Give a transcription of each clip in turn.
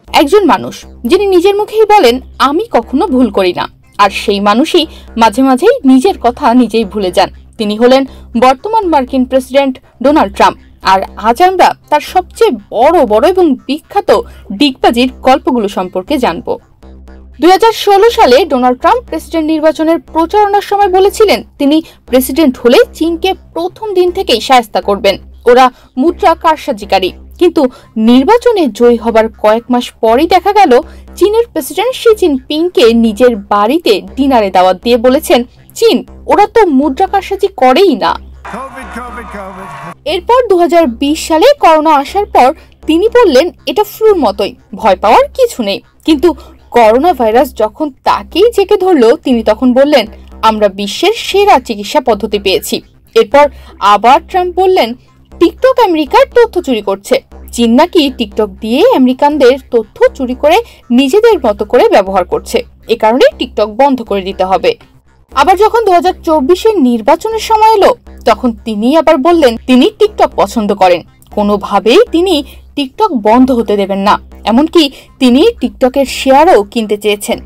একজন মানুষ যিনি নিজের মুখেই বলেন আমি কখনো ভুল করি না, আর সেই মানুষই মাঝে মাঝেই নিজের কথা নিজেই ভুলে যান। তিনি হলেন বর্তমান মার্কিন প্রেসিডেন্ট ডোনাল্ড ট্রাম্প। আর আজ আমরা তার সবচেয়ে বড় বড় এবং বিখ্যাত ডিগবাজির গল্পগুলো সম্পর্কে জানব। 2016 সালে ডোনাল্ড ট্রাম্প প্রেসিডেন্ট নির্বাচনের প্রচারণার সময় বলেছিলেন তিনি প্রেসিডেন্ট হলে চীনকে প্রথম দিন থেকেই শায়েস্তা করবেন, ওরা মুদ্রা কারসাজিকারী। কিন্তু নির্বাচনে জয়ী হবার কয়েক মাস পরেই দেখা গেল চীনের প্রেসিডেন্ট শি জিনপিংকে নিজের বাড়িতে ডিনারে দাওয়াত দিয়ে বলেছেন চীন ওরা তো মুদ্রা কারসাজি করেই না। এরপর 2020 সালে করোনা আসার পর তিনি বললেন এটা ফ্লুর মতোই, ভয় পাওয়ার কিছু নেই। কিন্তু করোনা ভাইরাস যখন তাকেই জেঁকে ধরলো তিনি তখন বললেন আমরা বিশ্বের সেরা চিকিৎসা পদ্ধতি পেয়েছি। এরপর আবার ট্রাম্প বললেন টিকটক আমেরিকার তথ্য চুরি করছে, চীন নাকি টিকটক দিয়ে আমেরিকানদের তথ্য চুরি করে নিজেদের মতো করে ব্যবহার করছে, এ কারণে টিকটক বন্ধ করে দিতে হবে। আবার যখন 2024-এর নির্বাচনের সময় এলো তখন তিনি আবার বললেন তিনি টিকটক পছন্দ করেন, কোনোভাবেই তিনি টিকটক বন্ধ হতে দেবেন না, এমনকি তিনি টিকটকের শেয়ারও কিনতে চেয়েছেন।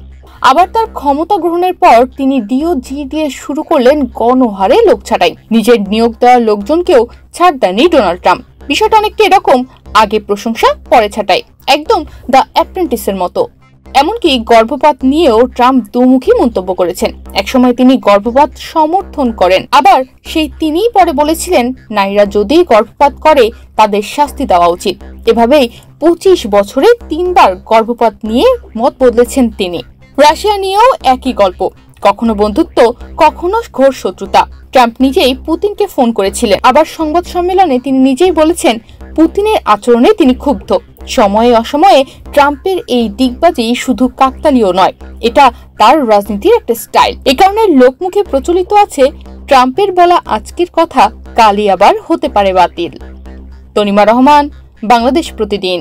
আবার তার ক্ষমতা গ্রহণের পর তিনি ডিওজি দিয়ে শুরু করলেন গণহারে লোক ছাঁটাই, নিজের নিয়োগ দেওয়া লোকজনকেও ছাড় দেননি ডোনাল্ড ট্রাম্প। বিষয়টা অনেকটা এরকম, আগে প্রশংসা পরে ছাঁটাই, একদম দ্য অ্যাপ্রেন্টিসের মতো। এমনকি গর্ভপাত নিয়েও ট্রাম্প দুমুখী মন্তব্য করেছেন। একসময় তিনি গর্ভপাত সমর্থন করেন, আবার সেই তিনিই পরে বলেছিলেন নারীরা যদি গর্ভপাত করে তাদের শাস্তি দেওয়া উচিত। এভাবেই 25 বছরে 3 বার গর্ভপাত নিয়ে মত বদলেছেন তিনি। রাশিয়া নিয়েও একই গল্প, কখনো বন্ধুত্ব কখনো ঘোর শত্রুতা। ট্রাম্প নিজেই পুতিনকে ফোন করেছিলেন, আবার সংবাদ সম্মেলনে তিনি নিজেই বলেছেন পুতিনের আচরণে তিনি ক্ষুব্ধ। সময়ে অসময়ে ট্রাম্পের এই ডিগবাজি শুধু কাকতালীয় নয়, এটা তার রাজনীতির একটা স্টাইল। এ কারণে লোকমুখে প্রচলিত আছে ট্রাম্পের বলা আজকের কথা কালই আবার হতে পারে বাতিল। তনিমা রহমান, বাংলাদেশ প্রতিদিন।